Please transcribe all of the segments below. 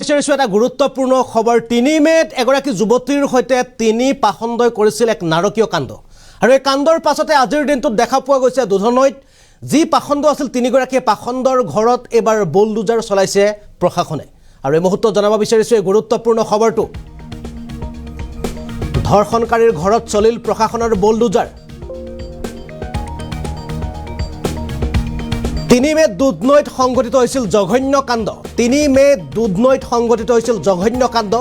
বিচাৰিছো এটা গুৰুত্বপূৰ্ণ খবৰ 3 মেত এগৰাকী যুৱতীৰ হৈতে তিনি পাখণ্ডই কৰিছিল এক নাৰকীয় কাণ্ড আৰু এই কাণ্ডৰ পাছতে আজিৰ দিনটোত দেখা পোৱা গৈছে দুধনৈত যি পাখণ্ড আছিল তিনিগৰাকী পাখণ্ডৰ ঘৰত এবাৰ বুলডোজাৰ চলাইছে প্ৰশাসনে আৰু এই মুহূৰ্তত জনাব বিচাৰিছো এই গুৰুত্বপূৰ্ণ খবৰটো ধৰ্ষণকাৰীৰ ঘৰত চলিল প্ৰশাসনৰ বুলডোজাৰ 3 মেত দুধনৈত সংঘটিত হৈছিল জঘন্য কাণ্ড 3 মেত দুধনৈত সংঘটিত হৈছিল জঘন্য কাণ্ড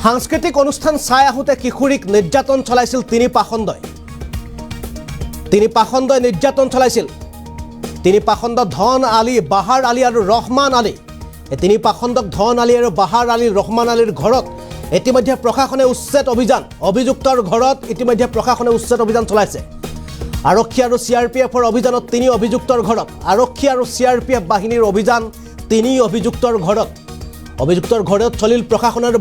সাংস্কৃতিক অনুষ্ঠান চাই আহোতে কিশোৰীক নিৰ্যাতন চলাইছিল তিনি পাখণ্ডই নিৰ্যাতন চলাইছিল তিনি পাখণ্ড ধন আলী বাহাৰ আলী আৰু ৰহমান আলী এই তিনি পাখণ্ডক ধন আলী আৰু বাহাৰ আলী ৰহমান আলীৰ ঘৰত ইতিমধ্যে প্ৰশাসনে উচ্ছেদ অভিযান অভিযুক্তৰ ঘৰত ইতিমধ্যে প্ৰশাসনে উচ্ছেদ অভিযান চলাইছে আৰক্ষী আৰু সিআৰপিএফৰ অভিযানত তিনি অভিযুক্তৰ ঘৰত আৰক্ষী আৰু সিআৰপিএফ বাহিনীৰ অভিযান তিনি অভিযুক্তৰ ঘৰত চলিল প্ৰশাসনৰ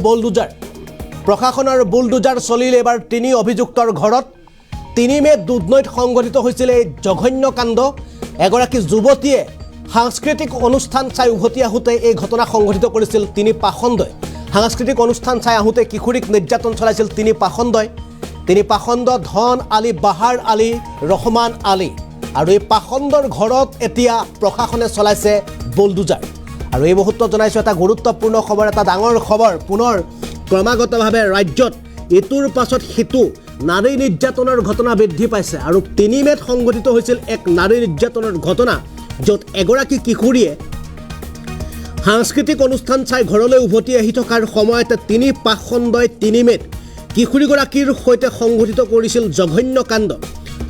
বুলডোজাৰ চলিল এবাৰ তিনি অভিযুক্তৰ ঘৰত 3 মেত দুধনৈত সংঘটিত হৈছিল এই জঘন্য কাণ্ড এগৰাকী যুৱতীয়ে সাংস্কৃতিক অনুষ্ঠান চাই উভতি আহোতে এই ঘটনা সংঘটিত কৰিছিল তিনি পাখণ্ডই সাংস্কৃতিক অনুষ্ঠান চাই আহোতে কিশোৰীক নিৰ্যাতন চলাইছিল তিনি পাখণ্ড ধন আলী বাহাৰ আলী ৰহমান আলী আৰু এই পাখণ্ডৰ ঘৰত এতিয়া প্ৰশাসনে চলাইছে বুলডোজাৰ আৰু এই মুহূৰ্তত জনাইছো এটা গুৰুত্বপূৰ্ণ খবৰ এটা ডাঙৰ খবৰ পুনৰ ক্ৰমাগতভাৱে ৰাজ্যত ইটোৰ পাছত সিটো নাৰী নিৰ্যাতনৰ ঘটনা বৃদ্ধি পাইছে আৰু 3 মেত সংঘটিত হৈছিল এক নাৰী নিৰ্যাতনৰ ঘটনা য'ত এগৰাকী কিশোৰীয়ে সাংস্কৃতিক অনুষ্ঠান চাই ঘৰলৈ উভতি আহি থকাৰ সময়তে তিনি পাখণ্ডই 3 মেত কিশোৰীগৰাকীৰ সৈতে সংঘটিত কৰিছিল জঘন্য কাণ্ড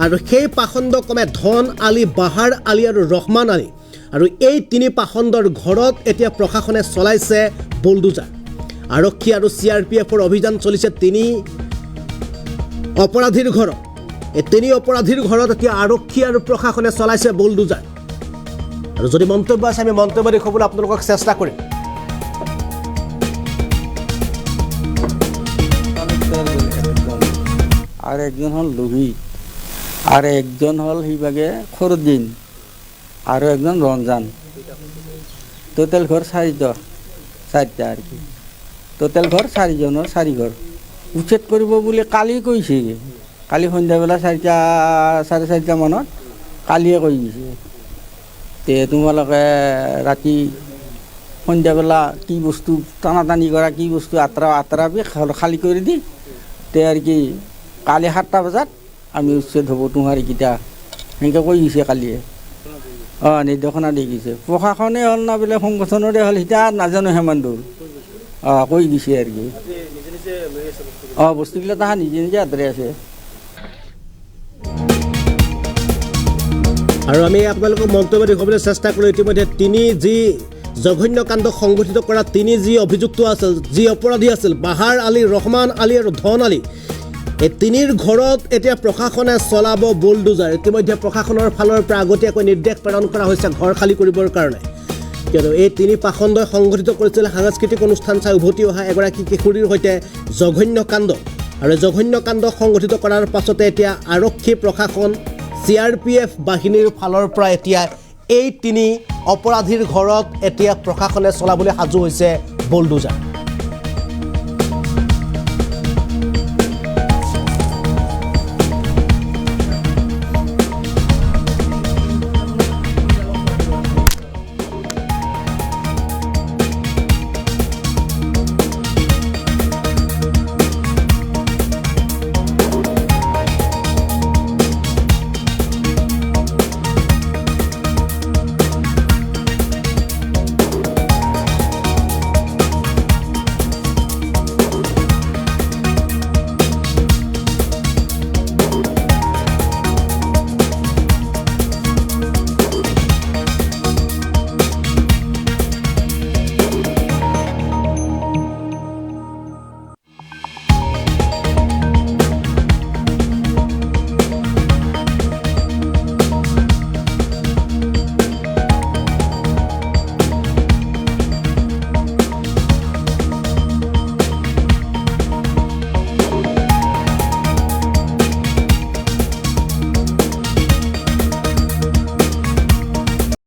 আৰু সেই পাখণ্ড ক্ৰমে ধন আলী বাহাৰ আলী আৰু ৰহমান আলী আৰু এই তিনি পাখণ্ডৰ ঘৰত এতিয়া প্ৰশাসনে চলাইছে বুলডোজাৰ আৰক্ষী আৰু সিআৰপিএফৰ অভিযান চলিছে তিনি অপৰাধীৰ ঘৰত এই তিনি অপৰাধীৰ ঘৰত এতিয়া আৰক্ষী আৰু প্ৰশাসনে চলাইছে বুলডোজাৰ আৰু যদি মন্তব্য আছে আমি মন্তব্য দেখুৱাবলৈ আপোনালোকক চেষ্টা কৰিম আর একজন হল লুহি আর একজন হল হিবাগে খরুদ্দিন আর একজন রমজান টোটাল ঘর চারটা আর কি টোটাল ঘর চারিজনের চারি ঘর উচ্ছেদ কৰিব বুলি কালি কৈছে কালি সন্ধ্যাবেলা 4:30 মানত কালিয়ে কৈ দিছে তে তোমালোকে ৰাতি সন্ধ্যাবেলা কি বস্তু টানাটানি কৰা কি বস্তু আঁতৰাবি খালী কৰি দি তে আৰ কি কালি 7টা বজাত আমি উচ্ছেদ হ'ব তোমাৰ এইকেইটা সেনেকৈ কৈ দিছে কালিয়ে নিৰ্দেশনা দি গৈছে প্ৰশাসনে হ'ল না বোলে সংগঠনৰে হ'ল সিতা নাজানো হেমান্দুৰ কৈ দিছে আৰু কি বস্তুবিলাক তাহা নিজে আঁতৰাই আছে আৰু আমি আপোনালোকক মন্তব্য দেখুৱাবলৈ চেষ্টা কৰোঁ ইতিমধ্যে তিনি যি জঘন্য কাণ্ড সংঘটিত কৰা তিনি যি অভিযুক্ত আছিল যি অপৰাধী আছিল বাহাৰ আলী ৰহমান আলী আৰু ধন আলী এই তিনিৰ ঘৰত এতিয়া প্ৰশাসনে চলাব বুলডোজাৰ ইতিমধ্যে প্ৰশাসনৰ ফালৰ পৰা আগতীয়াকৈ নিৰ্দেশ প্ৰেৰণ কৰা হৈছে ঘৰ খালী কৰিবৰ কাৰণে কিয়নো এই তিনি পাখণ্ডই সংঘটিত কৰিছিল সাংস্কৃতিক অনুষ্ঠান চাই উভতি অহা এগৰাকী কিশোৰীৰ সৈতে জঘন্য কাণ্ড আৰু জঘন্য কাণ্ড সংঘটিত কৰাৰ পাছতে এতিয়া আৰক্ষী প্ৰশাসন সিআৰপিএফ বাহিনীৰ ফালৰ পৰা এতিয়া এই তিনি অপৰাধীৰ ঘৰত এতিয়া প্ৰশাসনে চলাবলৈ সাজু হৈছে বুলডোজাৰ